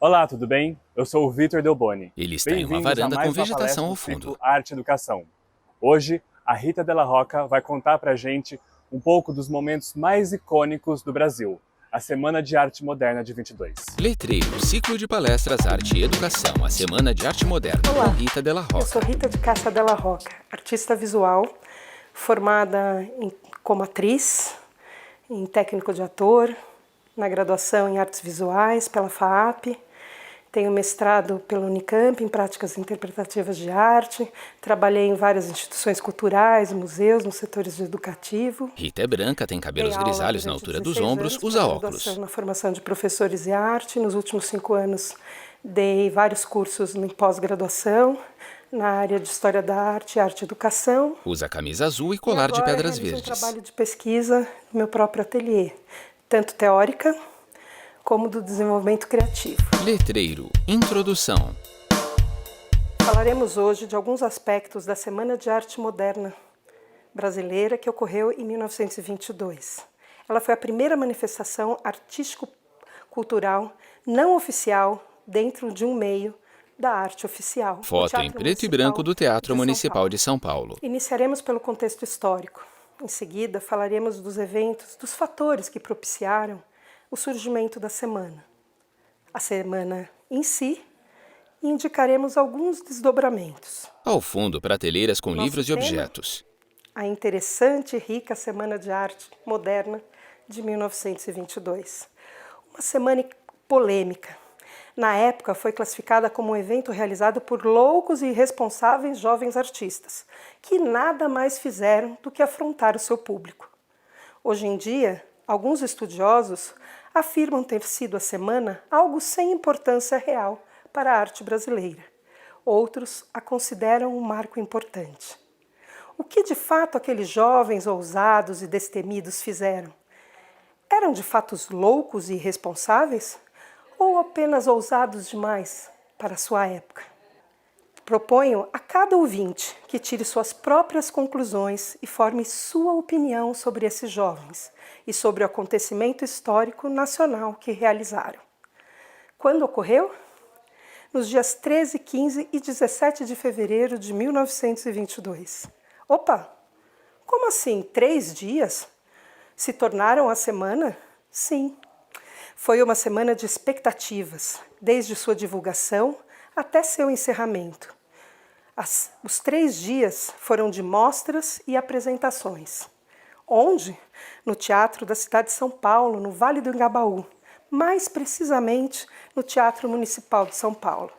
Olá, tudo bem? Eu sou o Vitor Delboni. Ele está em uma Bem-vindos a varanda com mais uma palestra vegetação do ao fundo. ciclo Arte e Educação. Hoje, a Rita Della Rocca vai contar pra gente um pouco dos momentos mais icônicos do Brasil, a Semana de Arte Moderna de 22. Letreiro, ciclo de palestras Arte e Educação, a Semana de Arte Moderna, Olá, com Rita Della eu sou Rocca. Rita de Cássia Della Rocca, artista visual, formada como atriz, em técnico de ator, na graduação em artes visuais pela FAAP, tenho mestrado pela Unicamp em práticas interpretativas de arte, trabalhei em várias instituições culturais, museus, nos setores educativo. Rita é branca, tem cabelos Dei aula grisalhos na durante altura dos 16 ombros, anos usa para óculos. graduação na formação de professores de arte. Nos últimos 5 anos dei vários cursos em pós-graduação na área de História da Arte e Arte e Educação. Usa camisa azul e E colar de agora pedras realizo um verdes. trabalho de pesquisa no meu próprio ateliê, tanto teórica como do desenvolvimento criativo. Letreiro, introdução. Falaremos hoje de alguns aspectos da Semana de Arte Moderna brasileira que ocorreu em 1922. Ela foi a primeira manifestação artístico-cultural não oficial dentro de um meio da arte oficial. Foto em preto e branco do Teatro Municipal de São Paulo. Iniciaremos pelo contexto histórico. Em seguida, falaremos dos eventos, dos fatores que propiciaram o surgimento da semana. A semana em si, e indicaremos alguns desdobramentos. Ao fundo, prateleiras com Nosso livros e tema? objetos. A interessante e rica Semana de Arte Moderna de 1922. Uma semana polêmica. Na época, foi classificada como um evento realizado por loucos e irresponsáveis jovens artistas, que nada mais fizeram do que afrontar o seu público. Hoje em dia, alguns estudiosos afirmam ter sido a semana algo sem importância real para a arte brasileira. Outros a consideram um marco importante. O que de fato aqueles jovens ousados e destemidos fizeram? Eram de fato loucos e irresponsáveis? Ou apenas ousados demais para a sua época? Proponho a cada ouvinte que tire suas próprias conclusões e forme sua opinião sobre esses jovens e sobre o acontecimento histórico nacional que realizaram. Quando ocorreu? Nos dias 13, 15 e 17 de fevereiro de 1922. Opa! Como assim? 3 dias? Se tornaram a semana? Sim. Foi uma semana de expectativas, desde sua divulgação até seu encerramento. Os 3 dias foram de mostras e apresentações. Onde? No Teatro da cidade de São Paulo, no Vale do Engabaú, mais precisamente no Teatro Municipal de São Paulo.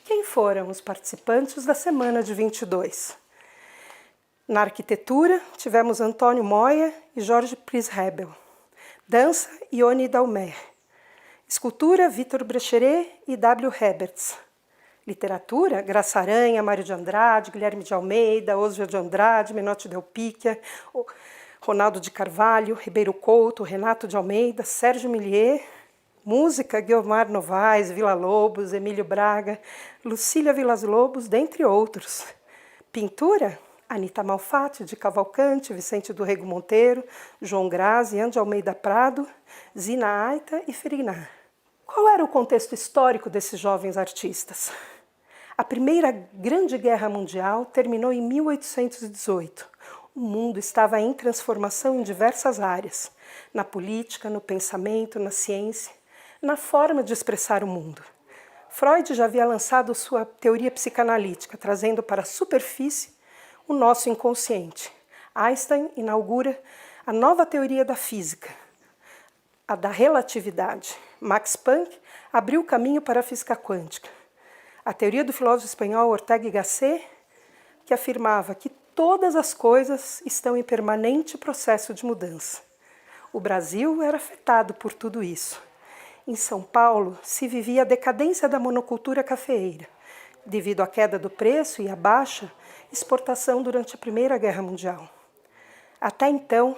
Quem foram os participantes da semana de 22? Na arquitetura, tivemos Antônio Moya e Jorge Pris-Rebel. Dança, Ione Dalmer. Escultura, Vitor Brecheret e W. Herberts. Literatura, Graça Aranha, Mário de Andrade, Guilherme de Almeida, Oswald de Andrade, Menotti Del Picchia, Ronaldo de Carvalho, Ribeiro Couto, Renato de Almeida, Sérgio Millier. Música, Guiomar Novaes, Villa-Lobos, Emílio Braga, Lucília Vilas-Lobos, dentre outros. Pintura, Anita Malfatti, de Cavalcante, Vicente do Rego Monteiro, João Grazi, Ande Almeida Prado, Zina Aita e Feriná. Qual era o contexto histórico desses jovens artistas? A Primeira Grande Guerra Mundial terminou em 1818. O mundo estava em transformação em diversas áreas, na política, no pensamento, na ciência, na forma de expressar o mundo. Freud já havia lançado sua teoria psicanalítica, trazendo para a superfície o nosso inconsciente. Einstein inaugura a nova teoria da física, a da relatividade. Max Planck abriu o caminho para a física quântica. A teoria do filósofo espanhol Ortega y Gasset, que afirmava que todas as coisas estão em permanente processo de mudança. O Brasil era afetado por tudo isso. Em São Paulo, se vivia a decadência da monocultura cafeeira, devido à queda do preço e à baixa exportação durante a Primeira Guerra Mundial. Até então,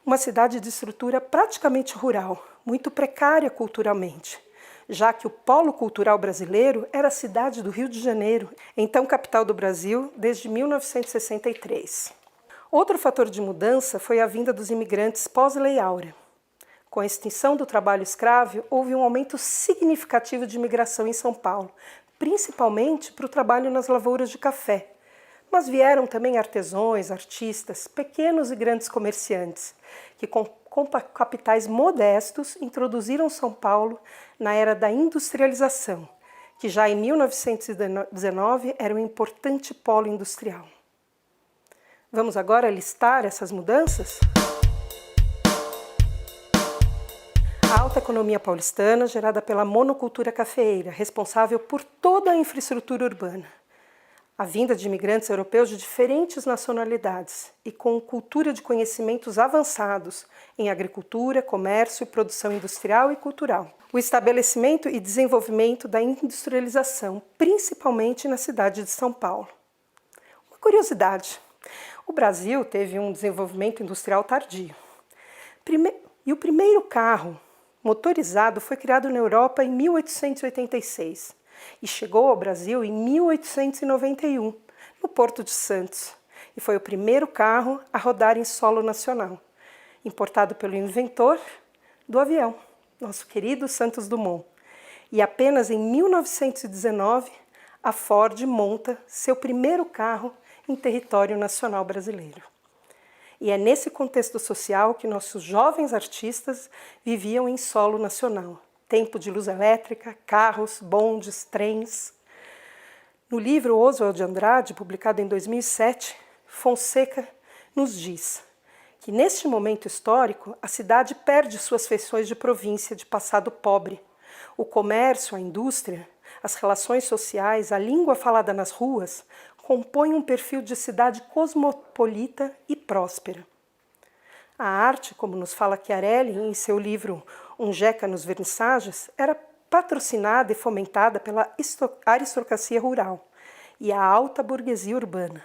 uma cidade de estrutura praticamente rural, muito precária culturalmente, já que o polo cultural brasileiro era a cidade do Rio de Janeiro, então capital do Brasil desde 1963. Outro fator de mudança foi a vinda dos imigrantes pós-Lei Áurea. Com a extinção do trabalho escravo, houve um aumento significativo de imigração em São Paulo, principalmente para o trabalho nas lavouras de café. Mas vieram também artesãos, artistas, pequenos e grandes comerciantes, que com capitais modestos introduziram São Paulo na era da industrialização, que já em 1919 era um importante polo industrial. Vamos agora listar essas mudanças? A alta economia paulistana, gerada pela monocultura cafeeira, responsável por toda a infraestrutura urbana. A vinda de imigrantes europeus de diferentes nacionalidades e com cultura de conhecimentos avançados em agricultura, comércio, produção industrial e cultural. O estabelecimento e desenvolvimento da industrialização, principalmente na cidade de São Paulo. Uma curiosidade, o Brasil teve um desenvolvimento industrial tardio. E o primeiro carro motorizado foi criado na Europa em 1886. E chegou ao Brasil em 1891, no Porto de Santos, e foi o primeiro carro a rodar em solo nacional, importado pelo inventor do avião, nosso querido Santos Dumont. E apenas em 1919, a Ford monta seu primeiro carro em território nacional brasileiro. E é nesse contexto social que nossos jovens artistas viviam em solo nacional. Tempo de luz elétrica, carros, bondes, trens. No livro Oswald de Andrade, publicado em 2007, Fonseca nos diz que neste momento histórico a cidade perde suas feições de província de passado pobre. O comércio, a indústria, as relações sociais, a língua falada nas ruas compõem um perfil de cidade cosmopolita e próspera. A arte, como nos fala Chiarelli em seu livro Um Jeca nos Vernissages, era patrocinada e fomentada pela aristocracia rural e a alta burguesia urbana.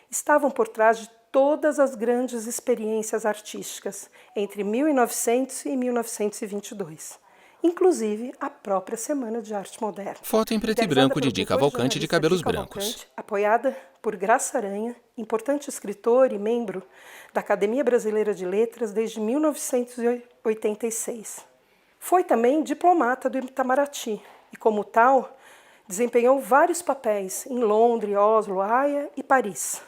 Estavam por trás de todas as grandes experiências artísticas entre 1900 e 1922, inclusive a própria Semana de Arte Moderna. Foto em preto e branco de Di Cavalcanti de cabelos brancos. Apoiada por Graça Aranha, importante escritor e membro da Academia Brasileira de Letras desde 1986. Foi também diplomata do Itamaraty e, como tal, desempenhou vários papéis em Londres, Oslo, Haia e Paris,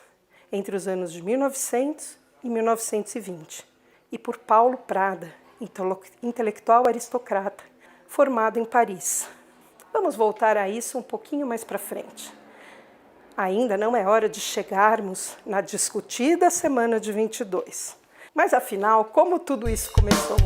entre os anos de 1900 e 1920, e por Paulo Prada, intelectual aristocrata, formado em Paris. Vamos voltar a isso um pouquinho mais para frente. Ainda não é hora de chegarmos na discutida Semana de 22. Mas afinal, como tudo isso começou?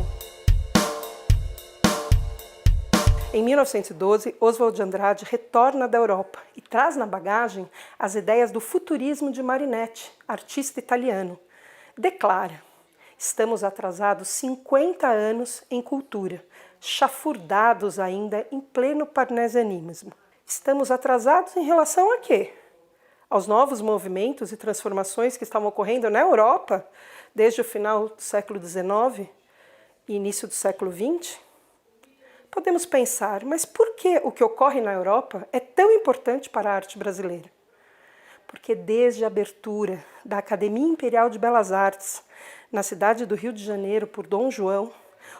Em 1912, Oswald de Andrade retorna da Europa e traz na bagagem as ideias do futurismo de Marinetti, artista italiano. Declara: estamos atrasados 50 anos em cultura, chafurdados ainda em pleno parnasianismo. Estamos atrasados em relação a quê? Aos novos movimentos e transformações que estavam ocorrendo na Europa desde o final do século XIX e início do século XX? Podemos pensar, mas por que o que ocorre na Europa é tão importante para a arte brasileira? Porque desde a abertura da Academia Imperial de Belas Artes, na cidade do Rio de Janeiro, por Dom João,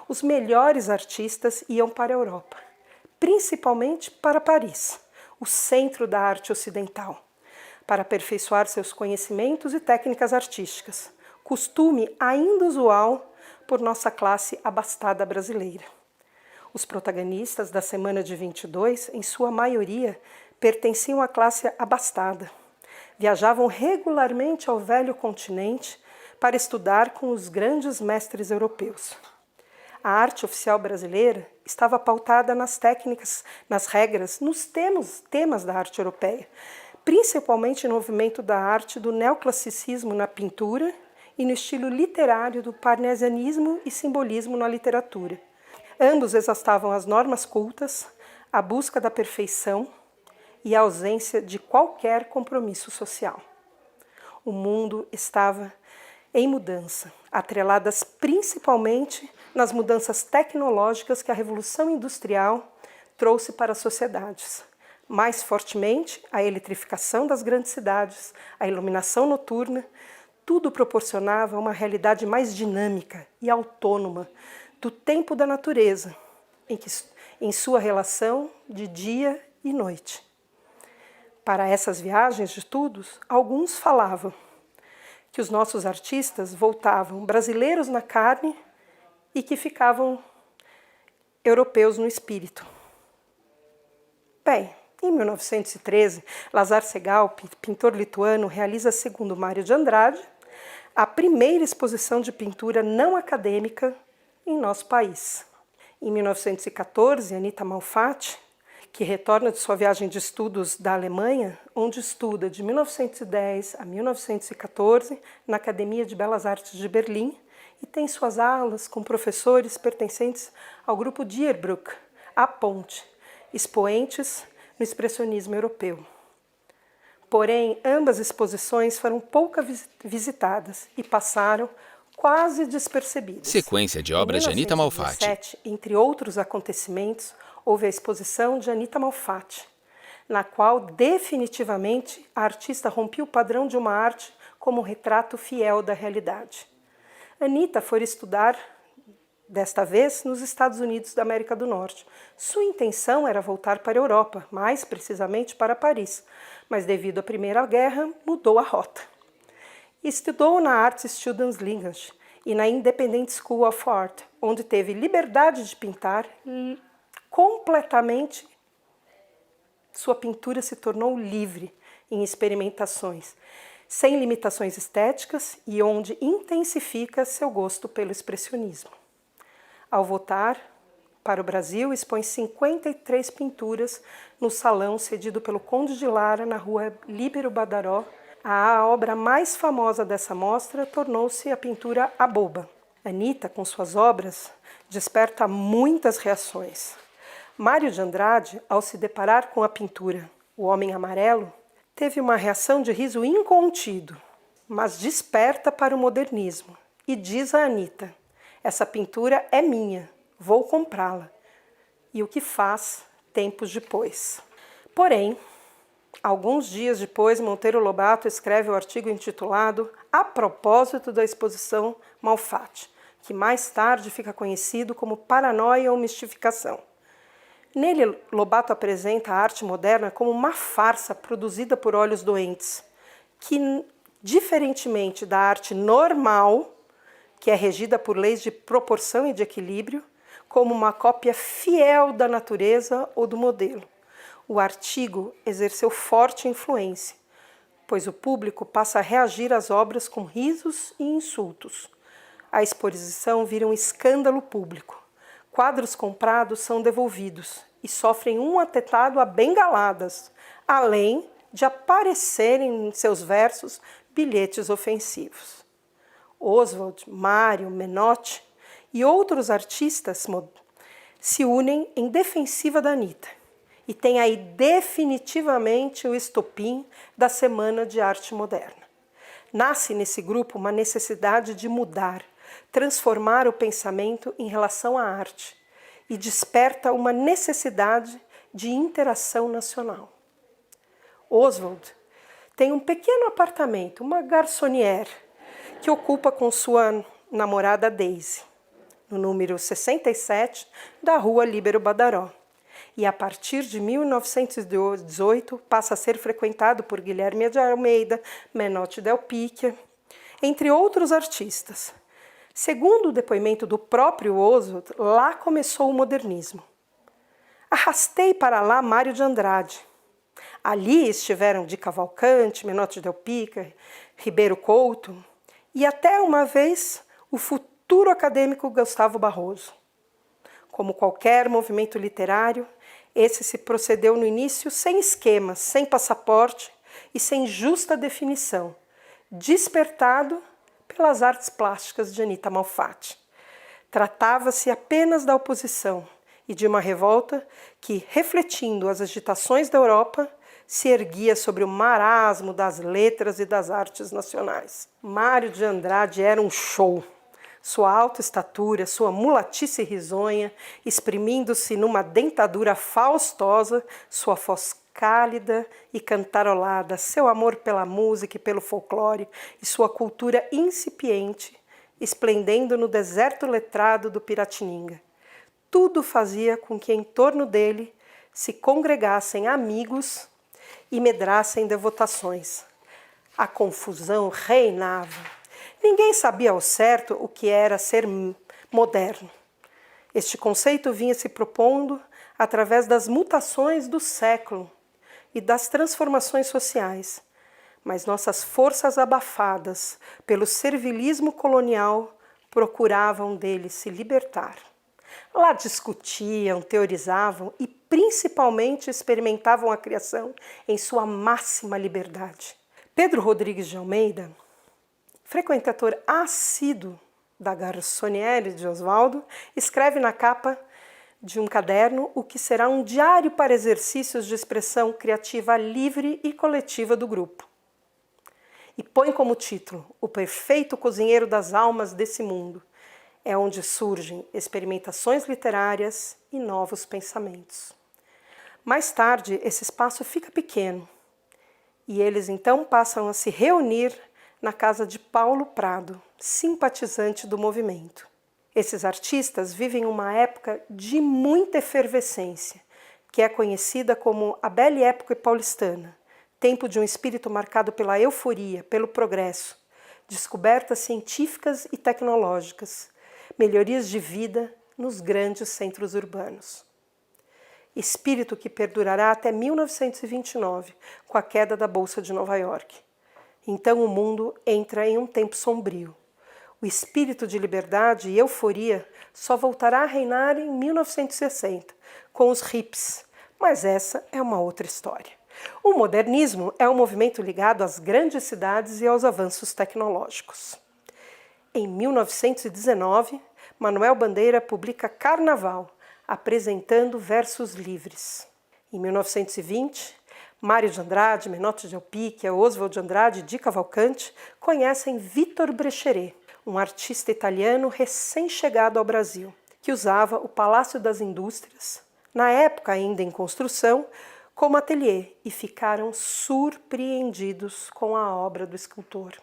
os melhores artistas iam para a Europa, principalmente para Paris, o centro da arte ocidental, para aperfeiçoar seus conhecimentos e técnicas artísticas, costume ainda usual por nossa classe abastada brasileira. Os protagonistas da Semana de 22, em sua maioria, pertenciam à classe abastada. Viajavam regularmente ao velho continente para estudar com os grandes mestres europeus. A arte oficial brasileira estava pautada nas técnicas, nas regras, nos temas da arte europeia, principalmente no movimento da arte do neoclassicismo na pintura e no estilo literário do parnasianismo e simbolismo na literatura. Ambos exaltavam as normas cultas, a busca da perfeição e a ausência de qualquer compromisso social. O mundo estava em mudança, atreladas principalmente nas mudanças tecnológicas que a Revolução Industrial trouxe para as sociedades. Mais fortemente, a eletrificação das grandes cidades, a iluminação noturna, tudo proporcionava uma realidade mais dinâmica e autônoma do tempo da natureza, em sua relação de dia e noite. Para essas viagens de estudos, alguns falavam que os nossos artistas voltavam brasileiros na carne e que ficavam europeus no espírito. Bem, em 1913, Lazar Segal, pintor lituano, realiza, segundo Mário de Andrade, a primeira exposição de pintura não acadêmica em nosso país. Em 1914, Anita Malfatti, que retorna de sua viagem de estudos da Alemanha, onde estuda de 1910 a 1914 na Academia de Belas Artes de Berlim e tem suas aulas com professores pertencentes ao grupo Dierbruck, A Ponte, expoentes no expressionismo europeu. Porém, ambas exposições foram pouco visitadas e passaram quase despercebidas. Sequência de obras de Anita Malfatti. Entre outros acontecimentos, houve a exposição de Anita Malfatti, na qual definitivamente a artista rompeu o padrão de uma arte como um retrato fiel da realidade. Anita foi estudar, desta vez, nos Estados Unidos da América do Norte. Sua intenção era voltar para a Europa, mais precisamente para Paris, mas devido à Primeira Guerra, mudou a rota. Estudou na Art Students League e na Independent School of Art, onde teve liberdade de pintar e completamente sua pintura se tornou livre em experimentações, sem limitações estéticas e onde intensifica seu gosto pelo expressionismo. Ao voltar para o Brasil, expõe 53 pinturas no salão cedido pelo Conde de Lara, na rua Líbero Badaró. A obra mais famosa dessa mostra tornou-se a pintura A Boba. Anita, com suas obras, desperta muitas reações. Mário de Andrade, ao se deparar com a pintura O Homem Amarelo, teve uma reação de riso incontido, mas desperta para o modernismo e diz a Anita: essa pintura é minha, vou comprá-la. E o que faz tempos depois. Porém, alguns dias depois, Monteiro Lobato escreve o artigo intitulado A propósito da exposição Malfatti, que mais tarde fica conhecido como Paranoia ou Mistificação. Nele, Lobato apresenta a arte moderna como uma farsa produzida por olhos doentes, que, diferentemente da arte normal, que é regida por leis de proporção e de equilíbrio, como uma cópia fiel da natureza ou do modelo. O artigo exerceu forte influência, pois o público passa a reagir às obras com risos e insultos. A exposição vira um escândalo público. Quadros comprados são devolvidos e sofrem um atentado a bengaladas, além de aparecerem em seus versos bilhetes ofensivos. Oswald, Mário, Menotti e outros artistas se unem em defensiva da Anita e tem aí definitivamente o estopim da Semana de Arte Moderna. Nasce nesse grupo uma necessidade de mudar, transformar o pensamento em relação à arte e desperta uma necessidade de interação nacional. Oswald tem um pequeno apartamento, uma garçonnière, que ocupa com sua namorada Daisy, no número 67 da rua Líbero Badaró. E a partir de 1918 passa a ser frequentado por Guilherme de Almeida, Menotti Del Picchia, entre outros artistas. Segundo o depoimento do próprio Oswald, lá começou o modernismo. Arrastei para lá Mário de Andrade. Ali estiveram Di Cavalcanti, Menotti Del Picchia, Ribeiro Couto e até uma vez o futuro acadêmico Gustavo Barroso. Como qualquer movimento literário, esse se procedeu no início sem esquemas, sem passaporte e sem justa definição, despertado pelas artes plásticas de Anita Malfatti. Tratava-se apenas da oposição e de uma revolta que, refletindo as agitações da Europa, se erguia sobre o marasmo das letras e das artes nacionais. Mário de Andrade era um show. Sua alta estatura, sua mulatice risonha, exprimindo-se numa dentadura faustosa, sua voz cálida e cantarolada, seu amor pela música e pelo folclore e sua cultura incipiente esplendendo no deserto letrado do Piratininga. Tudo fazia com que em torno dele se congregassem amigos e medrassem devotações. A confusão reinava. Ninguém sabia ao certo o que era ser moderno. Este conceito vinha se propondo através das mutações do século e das transformações sociais. Mas nossas forças abafadas pelo servilismo colonial procuravam dele se libertar. Lá discutiam, teorizavam e principalmente experimentavam a criação em sua máxima liberdade. Pedro Rodrigues de Almeida, frequentador assíduo da Garçonniere de Oswaldo, escreve na capa de um caderno o que será um diário para exercícios de expressão criativa livre e coletiva do grupo. E põe como título: O perfeito cozinheiro das almas desse mundo. É onde surgem experimentações literárias e novos pensamentos. Mais tarde, esse espaço fica pequeno e eles então passam a se reunir na casa de Paulo Prado, simpatizante do movimento. Esses artistas vivem uma época de muita efervescência, que é conhecida como a Belle Époque paulistana, tempo de um espírito marcado pela euforia, pelo progresso, descobertas científicas e tecnológicas, melhorias de vida nos grandes centros urbanos. Espírito que perdurará até 1929, com a queda da Bolsa de Nova York. Então o mundo entra em um tempo sombrio. O espírito de liberdade e euforia só voltará a reinar em 1960, com os hippies, mas essa é uma outra história. O modernismo é um movimento ligado às grandes cidades e aos avanços tecnológicos. Em 1919, Manuel Bandeira publica Carnaval, apresentando versos livres. Em 1920, Mário de Andrade, Menotti de Alpicchia, Oswald de Andrade e Di Cavalcanti conhecem Victor Brecheret, um artista italiano recém-chegado ao Brasil, que usava o Palácio das Indústrias, na época ainda em construção, como ateliê, e ficaram surpreendidos com a obra do escultor.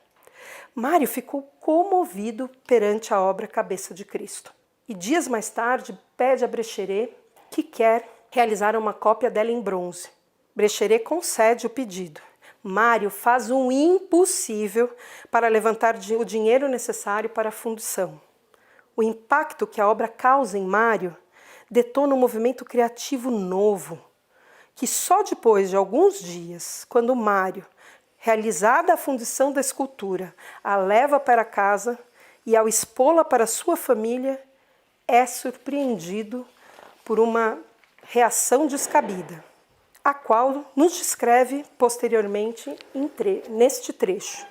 Mário ficou comovido perante a obra Cabeça de Cristo. E dias mais tarde pede a Brecheret que quer realizar uma cópia dela em bronze. Brecheret concede o pedido. Mário faz o impossível para levantar o dinheiro necessário para a fundição. O impacto que a obra causa em Mário detona um movimento criativo novo, que só depois de alguns dias, quando Mário, realizada a fundição da escultura, a leva para casa e ao expô-la para sua família, é surpreendido por uma reação descabida, a qual nos descreve posteriormente neste trecho.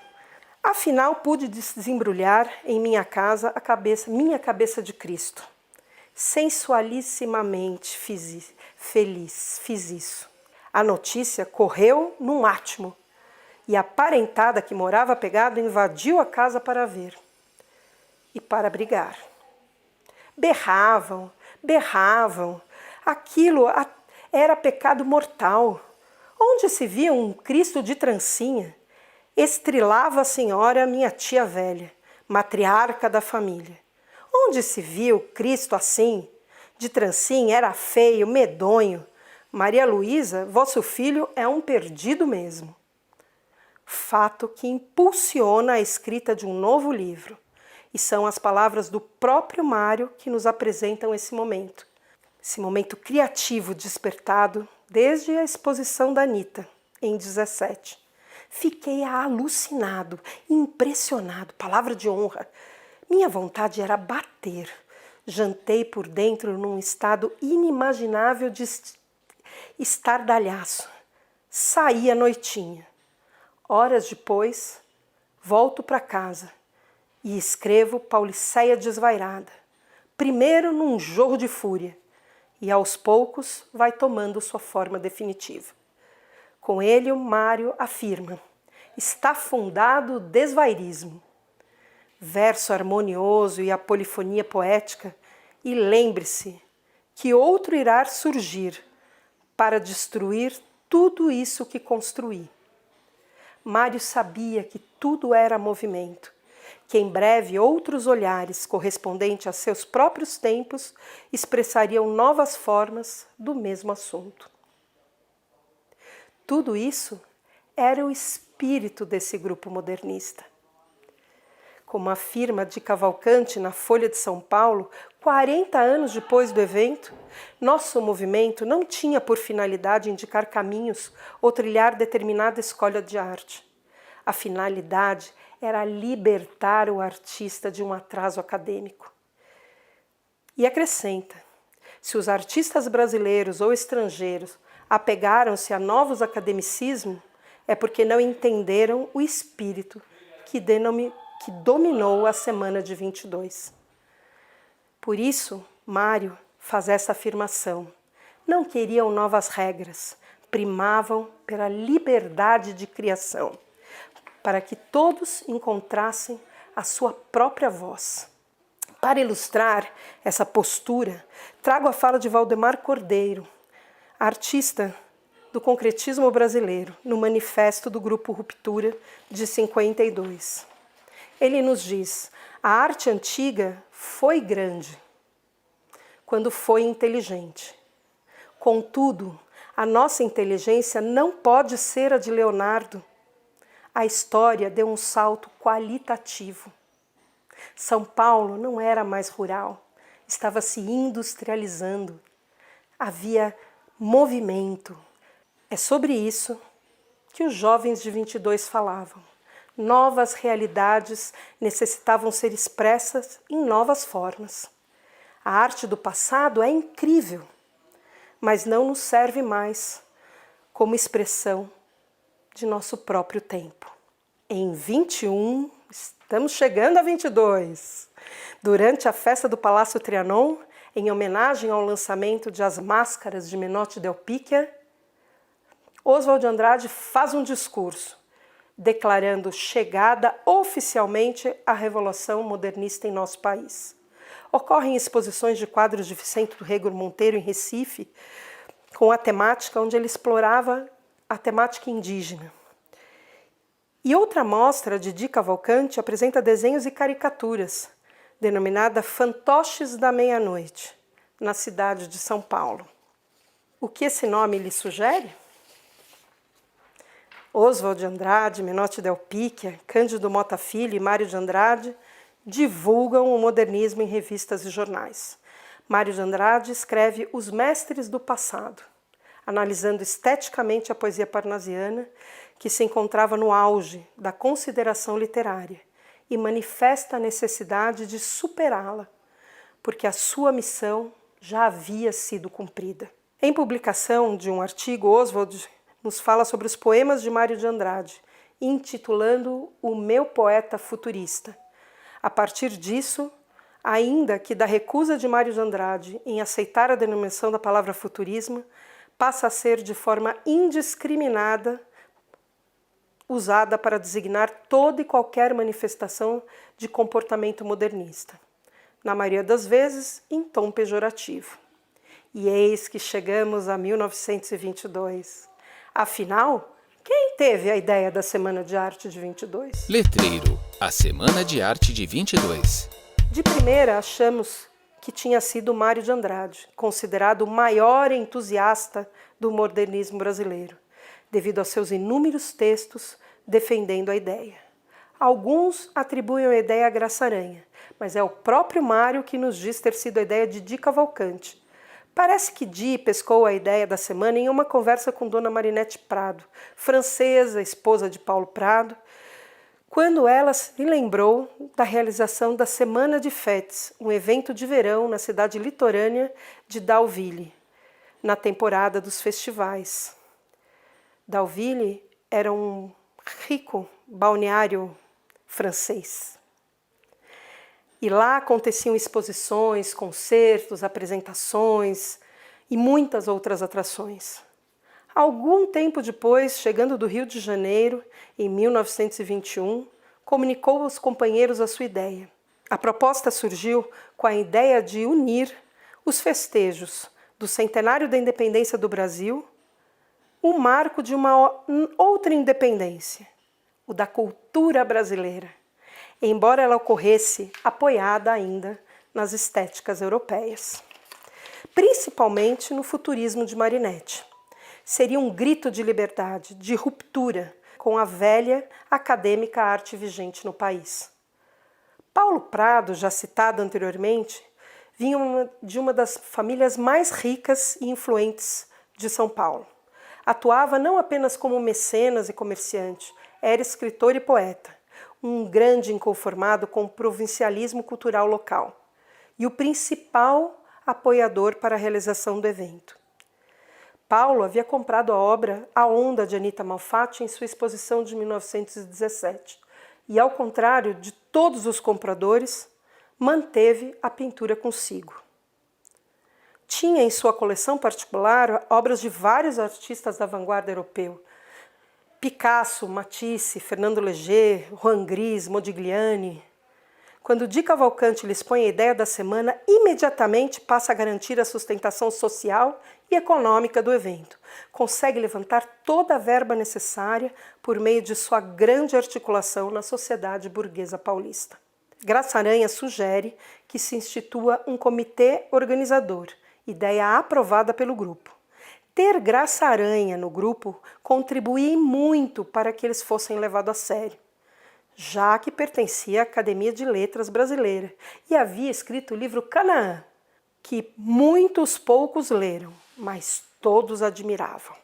Afinal, pude desembrulhar em minha casa minha cabeça de Cristo. Sensualissimamente fiz isso. A notícia correu num átimo, e a parentada que morava pegado invadiu a casa para ver e para brigar. Berravam. Aquilo era pecado mortal. Onde se via um Cristo de trancinha? Estrilava a senhora, minha tia velha, matriarca da família. Onde se viu Cristo assim? De trancinha, era feio, medonho. Maria Luísa, vosso filho é um perdido mesmo. Fato que impulsiona a escrita de um novo livro. E são as palavras do próprio Mário que nos apresentam esse momento criativo despertado desde a exposição da Anitta, em 17. Fiquei alucinado, impressionado, palavra de honra. Minha vontade era bater. Jantei por dentro num estado inimaginável de estardalhaço. Saí à noitinha. Horas depois, volto para casa e escrevo Pauliceia Desvairada, primeiro num jorro de fúria, e aos poucos vai tomando sua forma definitiva. Com ele, o Mário afirma: está fundado o desvairismo. Verso harmonioso e a polifonia poética, e lembre-se que outro irá surgir para destruir tudo isso que construí. Mário sabia que tudo era movimento que em breve outros olhares, correspondentes a seus próprios tempos, expressariam novas formas do mesmo assunto. Tudo isso era o espírito desse grupo modernista. Como afirma de Cavalcante na Folha de São Paulo, 40 anos depois do evento, nosso movimento não tinha por finalidade indicar caminhos ou trilhar determinada escola de arte. A finalidade era libertar o artista de um atraso acadêmico. E acrescenta, se os artistas brasileiros ou estrangeiros apegaram-se a novos academicismos, é porque não entenderam o espírito que dominou a semana de 22. Por isso, Mário faz essa afirmação. Não queriam novas regras, primavam pela liberdade de criação, para que todos encontrassem a sua própria voz. Para ilustrar essa postura, trago a fala de Valdemar Cordeiro, artista do concretismo brasileiro, no manifesto do Grupo Ruptura de 52. Ele nos diz: a arte antiga foi grande quando foi inteligente. Contudo, a nossa inteligência não pode ser a de Leonardo. A história deu um salto qualitativo. São Paulo não era mais rural, estava se industrializando. Havia movimento. É sobre isso que os jovens de 22 falavam. Novas realidades necessitavam ser expressas em novas formas. A arte do passado é incrível, mas não nos serve mais como expressão de nosso próprio tempo. Em 21, estamos chegando a 22. Durante a festa do Palácio Trianon, em homenagem ao lançamento de As Máscaras de Menotti Del Picchia, Oswald de Andrade faz um discurso declarando chegada oficialmente à Revolução Modernista em nosso país. Ocorrem exposições de quadros de Vicente do Rego Monteiro em Recife, com a temática onde ele explorava a temática indígena. E outra mostra de Di Cavalcante apresenta desenhos e caricaturas, denominada Fantoches da Meia-Noite, na cidade de São Paulo. O que esse nome lhe sugere? Oswald de Andrade, Menotti Del Picchia, Cândido Mota Filho e Mário de Andrade divulgam o modernismo em revistas e jornais. Mário de Andrade escreve Os Mestres do Passado, analisando esteticamente a poesia parnasiana, que se encontrava no auge da consideração literária, e manifesta a necessidade de superá-la, porque a sua missão já havia sido cumprida. Em publicação de um artigo, Oswald nos fala sobre os poemas de Mário de Andrade, intitulando O Meu Poeta Futurista. A partir disso, ainda que da recusa de Mário de Andrade em aceitar a denominação da palavra futurismo, passa a ser de forma indiscriminada usada para designar toda e qualquer manifestação de comportamento modernista, na maioria das vezes em tom pejorativo. E eis que chegamos a 1922. Afinal, quem teve a ideia da Semana de Arte de 22? Letreiro, a Semana de Arte de 22. De primeira, achamos que tinha sido Mário de Andrade, considerado o maior entusiasta do modernismo brasileiro, devido aos seus inúmeros textos defendendo a ideia. Alguns atribuem a ideia a Graça Aranha, mas é o próprio Mário que nos diz ter sido a ideia de Di Cavalcante. Parece que Di pescou a ideia da semana em uma conversa com Dona Marinette Prado, francesa, esposa de Paulo Prado, quando ela se lembrou da realização da Semana de Fêtes, um evento de verão na cidade litorânea de Dalville, na temporada dos festivais. Dalville era um rico balneário francês. E lá aconteciam exposições, concertos, apresentações e muitas outras atrações. Algum tempo depois, chegando do Rio de Janeiro, em 1921, comunicou aos companheiros a sua ideia. A proposta surgiu com a ideia de unir os festejos do centenário da independência do Brasil, o marco de uma outra independência, o da cultura brasileira. embora ela ocorresse apoiada ainda nas estéticas europeias, principalmente no futurismo de Marinetti. Seria um grito de liberdade, de ruptura com a velha acadêmica arte vigente no país. Paulo Prado, já citado anteriormente, vinha de uma das famílias mais ricas e influentes de São Paulo. Atuava não apenas como mecenas e comerciante, era escritor e poeta, um grande inconformado com o provincialismo cultural local e o principal apoiador para a realização do evento. Paulo havia comprado a obra A Onda de Anita Malfatti em sua exposição de 1917 e, ao contrário de todos os compradores, manteve a pintura consigo. Tinha em sua coleção particular obras de vários artistas da vanguarda europeu: Picasso, Matisse, Fernando Léger, Juan Gris, Modigliani. Quando Di Cavalcanti lhes põe a ideia da semana, imediatamente passa a garantir a sustentação social e econômica do evento. Consegue levantar toda a verba necessária por meio de sua grande articulação na sociedade burguesa paulista. Graça Aranha sugere que se institua um comitê organizador, ideia aprovada pelo grupo. Ter Graça Aranha no grupo contribuía muito para que eles fossem levados a sério, já que pertencia à Academia de Letras Brasileira e havia escrito o livro Canaã, que muitos poucos leram, mas todos admiravam.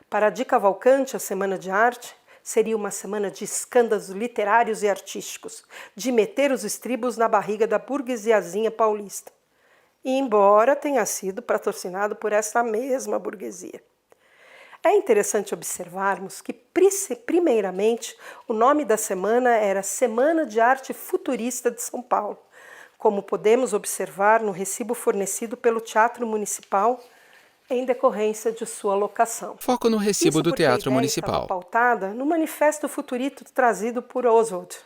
Para Di Cavalcanti, a Semana de Arte seria uma semana de escândalos literários e artísticos, de meter os estribos na barriga da burguesiazinha paulista, embora tenha sido patrocinado por essa mesma burguesia. É interessante observarmos que, primeiramente, o nome da semana era Semana de Arte Futurista de São Paulo, como podemos observar no recibo fornecido pelo Teatro Municipal em decorrência de sua locação. Foco no recibo do Teatro Municipal. Estava pautada no Manifesto Futurito trazido por Oswald,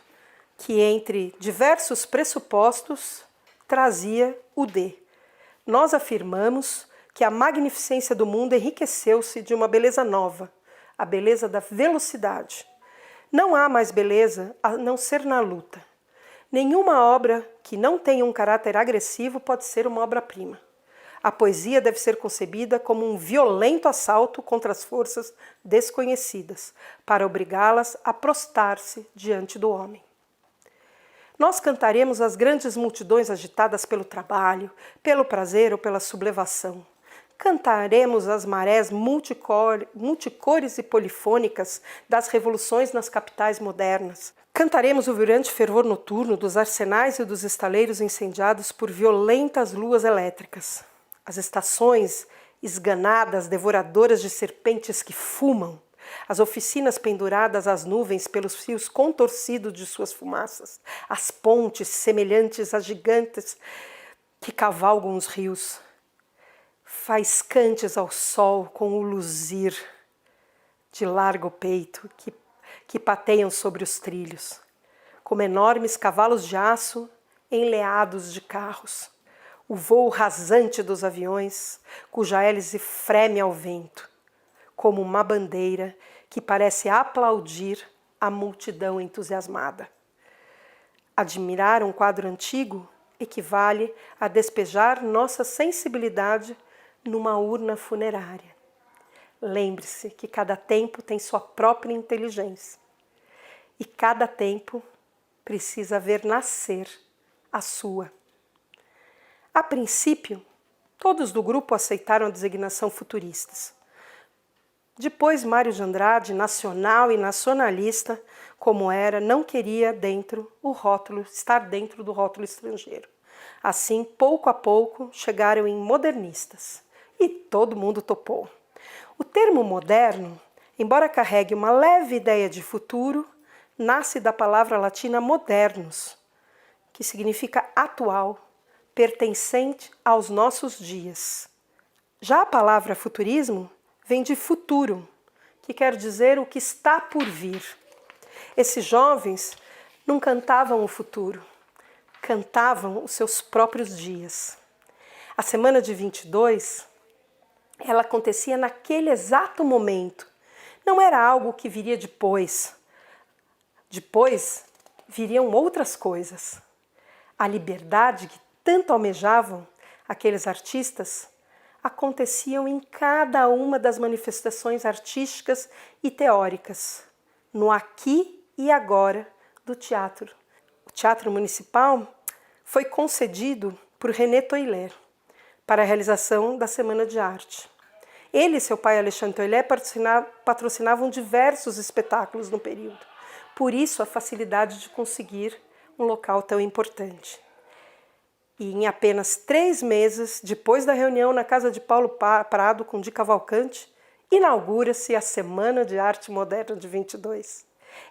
que, entre diversos pressupostos, trazia o D. Nós afirmamos que a magnificência do mundo enriqueceu-se de uma beleza nova, a beleza da velocidade. Não há mais beleza a não ser na luta. Nenhuma obra que não tenha um caráter agressivo pode ser uma obra-prima. A poesia deve ser concebida como um violento assalto contra as forças desconhecidas, para obrigá-las a prostrar-se diante do homem. Nós cantaremos as grandes multidões agitadas pelo trabalho, pelo prazer ou pela sublevação. Cantaremos as marés multicores e polifônicas das revoluções nas capitais modernas. Cantaremos o vibrante fervor noturno dos arsenais e dos estaleiros incendiados por violentas luas elétricas. As estações esganadas, devoradoras de serpentes que fumam. As oficinas penduradas às nuvens pelos fios contorcidos de suas fumaças. As pontes semelhantes a gigantes que cavalgam os rios. Faiscantes ao sol com o luzir de largo peito que pateiam sobre os trilhos, como enormes cavalos de aço enleados de carros, o voo rasante dos aviões, cuja hélice freme ao vento, como uma bandeira que parece aplaudir a multidão entusiasmada. Admirar um quadro antigo equivale a despejar nossa sensibilidade numa urna funerária. Lembre-se que cada tempo tem sua própria inteligência e cada tempo precisa ver nascer a sua. A princípio, todos do grupo aceitaram a designação futuristas. Depois, Mário de Andrade, nacional e nacionalista como era, não queria estar dentro do rótulo estrangeiro. Assim, pouco a pouco, chegaram em modernistas. E todo mundo topou. O termo moderno, embora carregue uma leve ideia de futuro, nasce da palavra latina modernus, que significa atual, pertencente aos nossos dias. Já a palavra futurismo vem de futuro, que quer dizer o que está por vir. Esses jovens não cantavam o futuro, cantavam os seus próprios dias. A semana de 22, ela acontecia naquele exato momento. Não era algo que viria depois. Depois viriam outras coisas. A liberdade que tanto almejavam aqueles artistas aconteciam em cada uma das manifestações artísticas e teóricas, no aqui e agora do teatro. O Teatro Municipal foi concedido por René Toillet para a realização da Semana de Arte. Ele e seu pai Alexandre Toillet patrocinavam diversos espetáculos no período. Por isso a facilidade de conseguir um local tão importante. E em apenas 3 meses, depois da reunião na casa de Paulo Prado com Di Cavalcanti, inaugura-se a Semana de Arte Moderna de 22,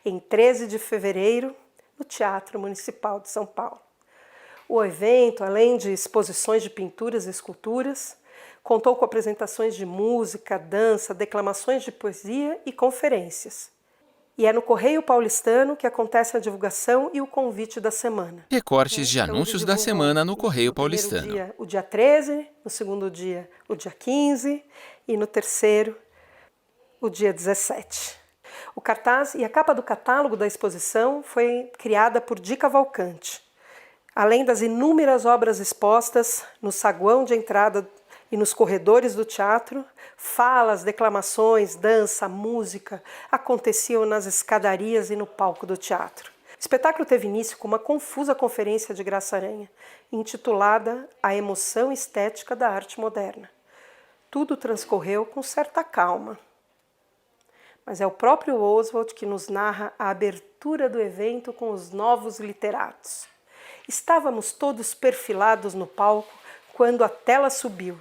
em 13 de fevereiro, no Teatro Municipal de São Paulo. O evento, além de exposições de pinturas e esculturas, contou com apresentações de música, dança, declamações de poesia e conferências. E é no Correio Paulistano que acontece a divulgação e o convite da semana. Recortes de anúncios da semana no Correio Paulistano. No primeiro dia, o dia 13, no segundo dia, o dia 15 e no terceiro, o dia 17. O cartaz e a capa do catálogo da exposição foi criada por Di Cavalcanti. Além das inúmeras obras expostas no saguão de entrada e nos corredores do teatro, falas, declamações, dança, música aconteciam nas escadarias e no palco do teatro. O espetáculo teve início com uma confusa conferência de Graça Aranha, intitulada A Emoção Estética da Arte Moderna. Tudo transcorreu com certa calma. Mas é o próprio Oswald que nos narra a abertura do evento com os novos literatos. Estávamos todos perfilados no palco quando a tela subiu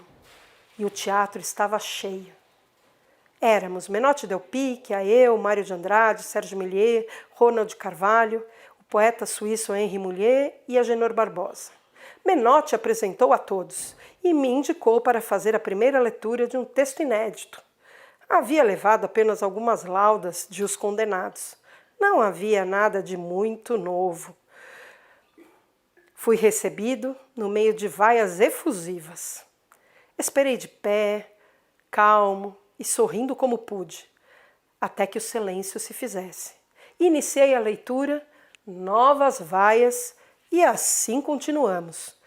e o teatro estava cheio. Éramos Menotti Del Picchia, eu, Mário de Andrade, Sérgio Millier, Ronald Carvalho, o poeta suíço Henri Moulier e Agenor Barbosa. Menotti apresentou a todos e me indicou para fazer a primeira leitura de um texto inédito. Havia levado apenas algumas laudas de Os Condenados. Não havia nada de muito novo. Fui recebido no meio de vaias efusivas. Esperei de pé, calmo e sorrindo como pude, até que o silêncio se fizesse. Iniciei a leitura, novas vaias e assim continuamos.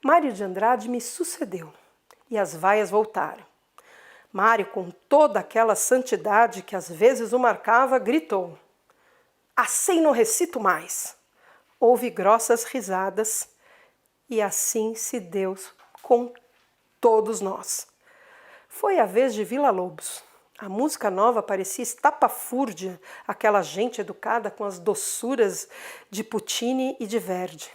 Mário de Andrade me sucedeu e as vaias voltaram. Mário, com toda aquela santidade que às vezes o marcava, gritou: "Assim não recito mais!" Houve grossas risadas e assim se deu com todos nós. Foi a vez de Vila Lobos. A música nova parecia estapafúrdia, aquela gente educada com as doçuras de Puccini e de Verdi.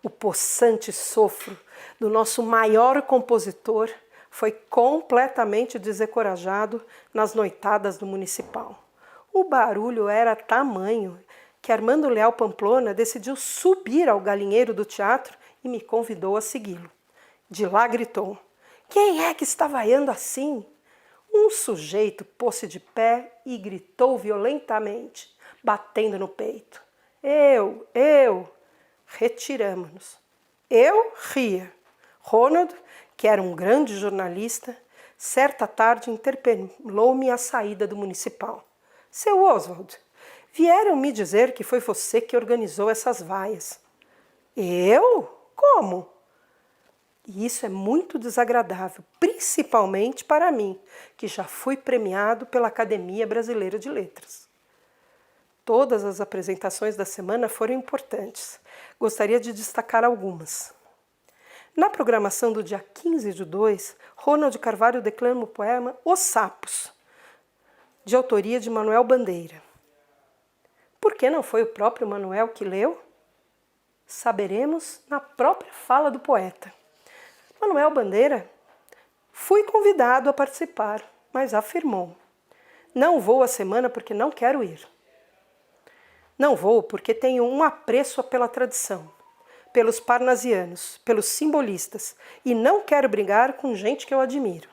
O possante sopro do nosso maior compositor foi completamente desencorajado nas noitadas do Municipal. O barulho era tamanho que Armando Leal Pamplona decidiu subir ao galinheiro do teatro e me convidou a segui-lo. De lá gritou: "Quem é que está vaiando assim?" Um sujeito pôs-se de pé e gritou violentamente, batendo no peito: Eu! Retiramo-nos. Eu ria. Ronald, que era um grande jornalista, certa tarde interpelou-me à saída do Municipal. "Seu Oswald, vieram me dizer que foi você que organizou essas vaias." "Eu? Como?" E isso é muito desagradável, principalmente para mim, que já fui premiado pela Academia Brasileira de Letras. Todas as apresentações da semana foram importantes. Gostaria de destacar algumas. Na programação do dia 15 de 2, Ronald Carvalho declama o poema Os Sapos, de autoria de Manuel Bandeira. Por que não foi o próprio Manuel que leu? Saberemos na própria fala do poeta. Manuel Bandeira: "Fui convidado a participar, mas afirmou: não vou à semana porque não quero ir. Não vou porque tenho um apreço pela tradição, pelos parnasianos, pelos simbolistas, e não quero brigar com gente que eu admiro.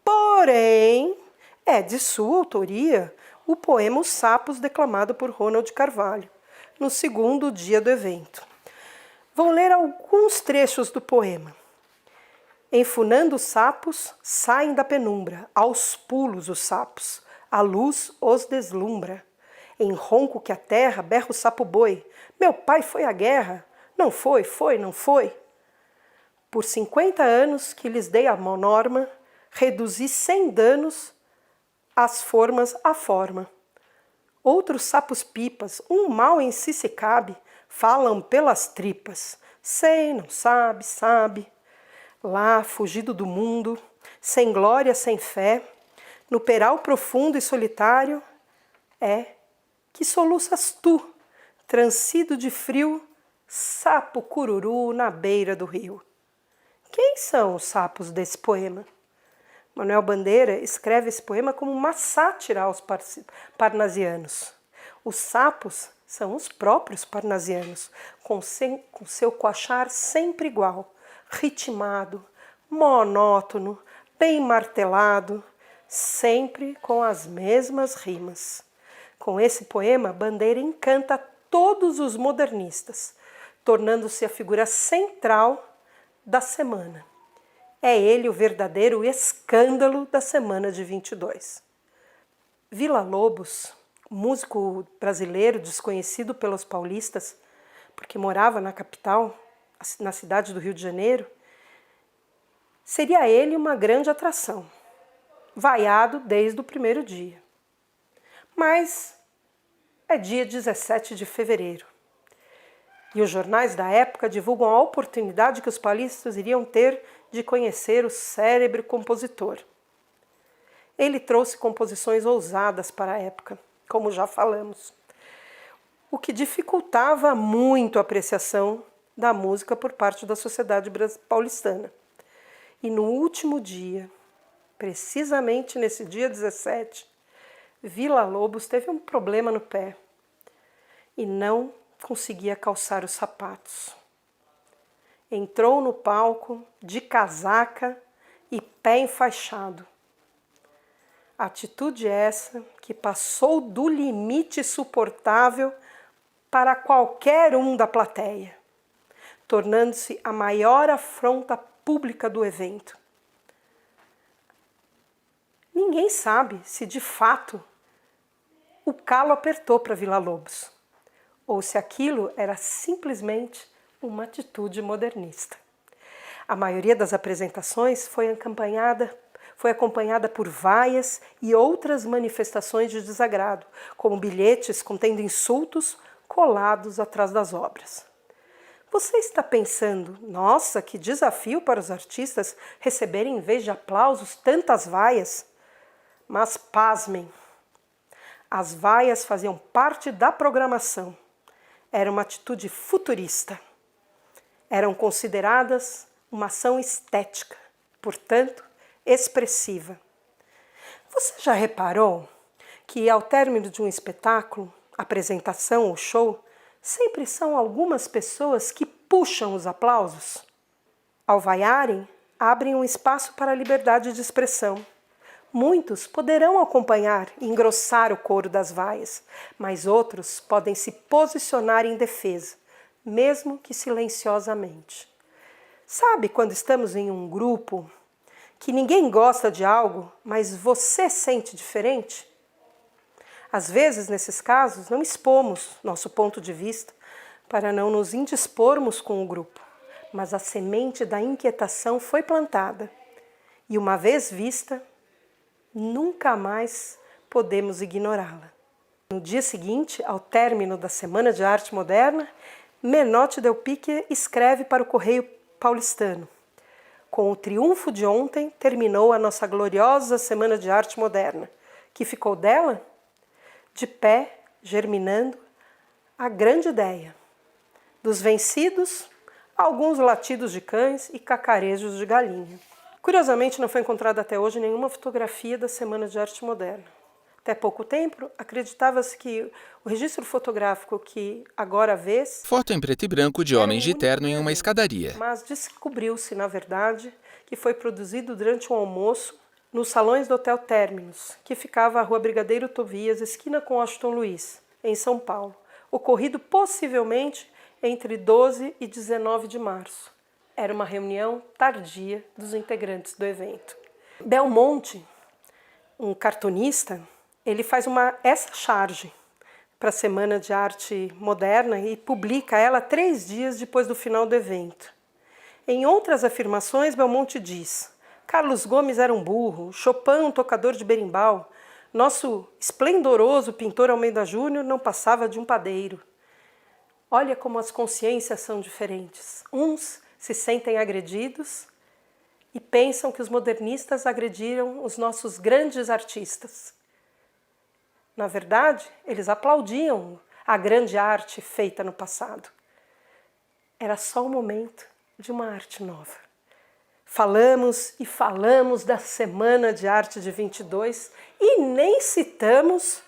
Porém, é de sua autoria o poema Os Sapos, declamado por Ronald Carvalho, no segundo dia do evento. Vou ler alguns trechos do poema. Enfunando os sapos, saem da penumbra, aos pulos os sapos, a luz os deslumbra. Em ronco que a terra berra o sapo boi. Meu pai foi à guerra. Não foi, foi, não foi. Por 50 anos que lhes dei a norma, reduzi sem danos as formas à forma. Outros sapos pipas, um mal em si se cabe, falam pelas tripas. Sei, não sabe, sabe. Lá, fugido do mundo, sem glória, sem fé, no peral profundo e solitário, que soluças tu, transido de frio, sapo cururu na beira do rio. Quem são os sapos desse poema? Manuel Bandeira escreve esse poema como uma sátira aos parnasianos. Os sapos são os próprios parnasianos, com seu coachar sempre igual, ritmado, monótono, bem martelado, sempre com as mesmas rimas. Com esse poema, Bandeira encanta todos os modernistas, tornando-se a figura central da semana. É ele o verdadeiro escândalo da semana de 22. Villa-Lobos, músico brasileiro desconhecido pelos paulistas, porque morava na capital, na cidade do Rio de Janeiro, seria ele uma grande atração, vaiado desde o primeiro dia. Mas é dia 17 de fevereiro. E os jornais da época divulgam a oportunidade que os paulistas iriam ter de conhecer o célebre compositor. Ele trouxe composições ousadas para a época, como já falamos, o que dificultava muito a apreciação da música por parte da sociedade paulistana. E no último dia, precisamente nesse dia 17, Villa-Lobos teve um problema no pé e não conseguia calçar os sapatos. Entrou no palco de casaca e pé enfaixado. Atitude essa que passou do limite suportável para qualquer um da plateia, tornando-se a maior afronta pública do evento. Ninguém sabe se de fato o calo apertou para Villa-Lobos, ou se aquilo era simplesmente uma atitude modernista. A maioria das apresentações foi acompanhada por vaias e outras manifestações de desagrado, como bilhetes contendo insultos colados atrás das obras. Você está pensando, nossa, que desafio para os artistas receberem, em vez de aplausos, tantas vaias? Mas pasmem, as vaias faziam parte da programação. Era uma atitude futurista. Eram consideradas uma ação estética, portanto, expressiva. Você já reparou que ao término de um espetáculo, apresentação ou show, sempre são algumas pessoas que puxam os aplausos? Ao vaiarem, abrem um espaço para a liberdade de expressão. Muitos poderão acompanhar e engrossar o coro das vaias, mas outros podem se posicionar em defesa, mesmo que silenciosamente. Sabe quando estamos em um grupo que ninguém gosta de algo, mas você sente diferente? Às vezes, nesses casos, não expomos nosso ponto de vista para não nos indispormos com o grupo, mas a semente da inquietação foi plantada e, uma vez vista, nunca mais podemos ignorá-la. No dia seguinte, ao término da Semana de Arte Moderna, Menotti Del Pique escreve para o Correio Paulistano: com o triunfo de ontem, terminou a nossa gloriosa Semana de Arte Moderna. Que ficou dela? De pé, germinando, a grande ideia. Dos vencidos, alguns latidos de cães e cacarejos de galinha. Curiosamente, não foi encontrada até hoje nenhuma fotografia da Semana de Arte Moderna. Até pouco tempo, acreditava-se que o registro fotográfico que agora vês... Foto em preto e branco de homens de terno em uma escadaria. Mas descobriu-se, na verdade, que foi produzido durante um almoço nos salões do Hotel Terminus, que ficava à Rua Brigadeiro Tobias, esquina com Washington Luiz, em São Paulo, ocorrido possivelmente entre 12 e 19 de março. Era uma reunião tardia dos integrantes do evento. Belmonte, um cartunista, ele faz essa charge para a Semana de Arte Moderna e publica ela 3 dias depois do final do evento. Em outras afirmações, Belmonte diz: Carlos Gomes era um burro, Chopin um tocador de berimbau, nosso esplendoroso pintor Almeida Júnior não passava de um padeiro. Olha como as consciências são diferentes. Uns se sentem agredidos e pensam que os modernistas agrediram os nossos grandes artistas. Na verdade, eles aplaudiam a grande arte feita no passado. Era só o momento de uma arte nova. Falamos e falamos da Semana de Arte de 22 e nem citamos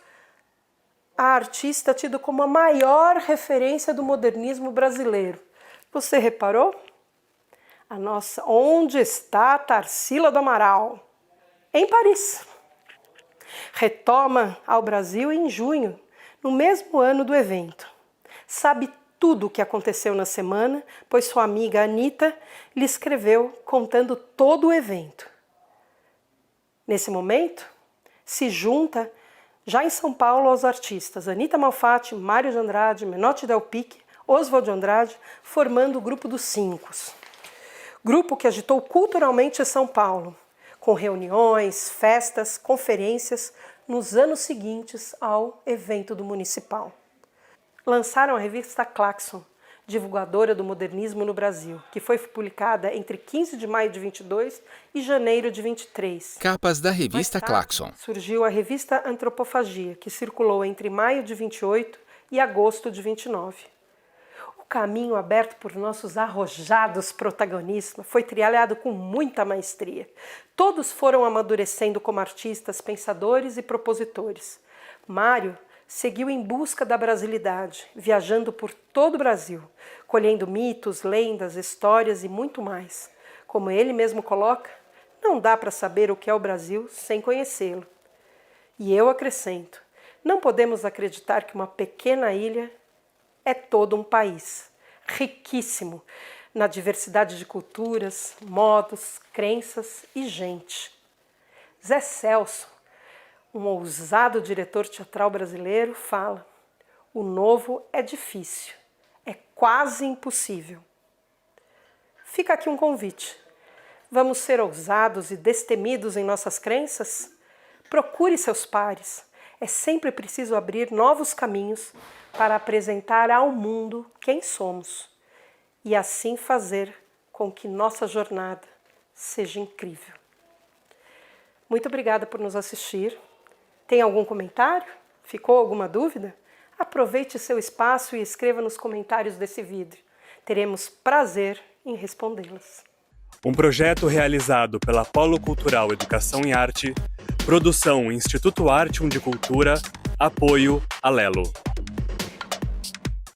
a artista tida como a maior referência do modernismo brasileiro. Você reparou? A nossa Onde está Tarsila do Amaral? Em Paris. Retoma ao Brasil em junho, no mesmo ano do evento. Sabe tudo o que aconteceu na semana, pois sua amiga Anitta lhe escreveu contando todo o evento. Nesse momento, se junta já em São Paulo aos artistas Anitta Malfatti, Mário de Andrade, Menotti Del Pique, Oswald de Andrade, formando o Grupo dos Cinco. Grupo que agitou culturalmente São Paulo, com reuniões, festas, conferências nos anos seguintes ao evento do Municipal. Lançaram a revista Claxon, divulgadora do modernismo no Brasil, que foi publicada entre 15 de maio de 22 e janeiro de 23. Capas da revista Claxon. Surgiu a revista Antropofagia, que circulou entre maio de 28 e agosto de 29. O caminho aberto por nossos arrojados protagonistas foi trilhado com muita maestria. Todos foram amadurecendo como artistas, pensadores e propositores. Mário seguiu em busca da brasilidade, viajando por todo o Brasil, colhendo mitos, lendas, histórias e muito mais. Como ele mesmo coloca, não dá para saber o que é o Brasil sem conhecê-lo. E eu acrescento, não podemos acreditar que uma pequena ilha é todo um país, riquíssimo na diversidade de culturas, modos, crenças e gente. Zé Celso, um ousado diretor teatral brasileiro, fala: o novo é difícil, é quase impossível. Fica aqui um convite. Vamos ser ousados e destemidos em nossas crenças? Procure seus pares. É sempre preciso abrir novos caminhos para apresentar ao mundo quem somos e assim fazer com que nossa jornada seja incrível. Muito obrigada por nos assistir. Tem algum comentário? Ficou alguma dúvida? Aproveite seu espaço e escreva nos comentários desse vídeo. Teremos prazer em respondê-las. Um projeto realizado pela Polo Cultural Educação e Arte, produção Instituto Arte de Cultura, apoio Alelo.